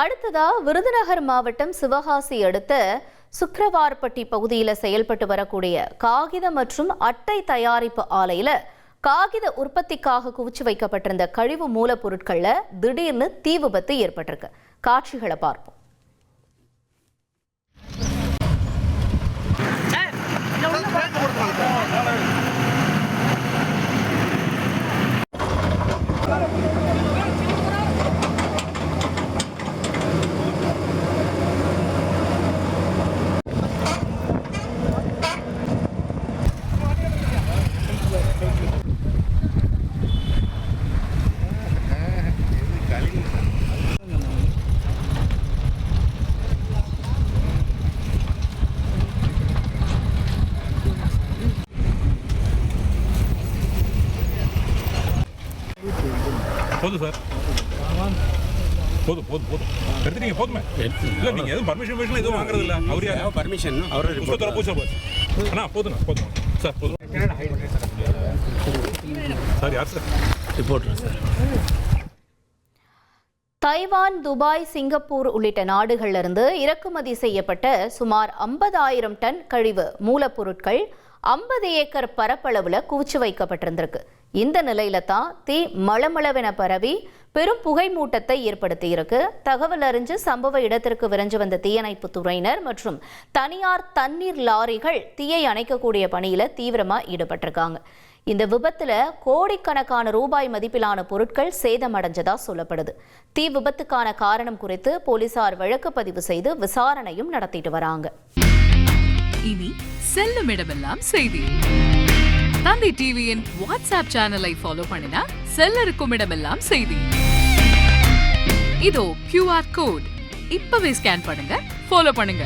அடுத்ததா விருதுநகர் மாவட்டம் சிவகாசி அடுத்த சுக்கிரவார்பட்டி பகுதியில் செயல்பட்டு வரக்கூடிய காகித மற்றும் அட்டை தயாரிப்பு ஆலையில காகித உற்பத்திக்காக குவிச்சு வைக்கப்பட்டிருந்த கழிவு மூலப்பொருட்கள்ல திடீர்னு தீ விபத்து ஏற்பட்டிருக்கு. காட்சிகளை பார்ப்போம். போதும் சார், போதும் போதும் போதும் எடுத்துட்டீங்க போதுமே. இல்லை நீங்கள் எதுவும் பர்மிஷன் எதுவும் வாங்குறது இல்லை. அவர் யார் பர்மிஷன் அவர் பூச்சா போச்சு அண்ணா போதுண்ணா போதும் சார் போதும் சார். யார் sir reporter sir? Taiwan, Dubai, Singapore உள்ளிட்ட நாடுகளிலிருந்து இறக்குமதி செய்யப்பட்ட சுமார் 50,000 டன் கழிவு மூலப்பொருட்கள் 50 ஏக்கர் பரப்பளவுல குவிச்சு வைக்கப்பட்டிருந்திருக்கு. இந்த நிலையில தான் தீ மளமளவென பரவி பெரும் புகை மூட்டத்தை ஏற்படுத்தி இருக்கு. தகவல் அறிஞ்சு சம்பவ இடத்திற்கு விரைஞ்சு வந்த தீயணைப்பு துறையினர் மற்றும் தனியார் தண்ணீர் லாரிகள் தீயை அணைக்கக்கூடிய பணியில தீவிரமா ஈடுபட்டிருக்காங்க. இந்த விபத்துல கோடிக்கணக்கான ரூபாய் மதிப்பிலான பொருட்கள் சேதமடைஞ்சதா சொல்லப்படுது. தீ விபத்துக்கான காரணம் குறித்து போலீசார் வழக்கு பதிவு செய்து விசாரணையும் நடத்திட்டு வராங்க. இனி செல்லும் இடமெல்லாம் செய்தி. தந்தி டிவியின் வாட்ஸ்அப் சேனலை ஃபாலோ பண்ணினா செல்ல இருக்கும் இடமெல்லாம் செய்தி. இதோ QR கோட் இப்பவே ஸ்கேன் பண்ணுங்க, ஃபாலோ பண்ணுங்க.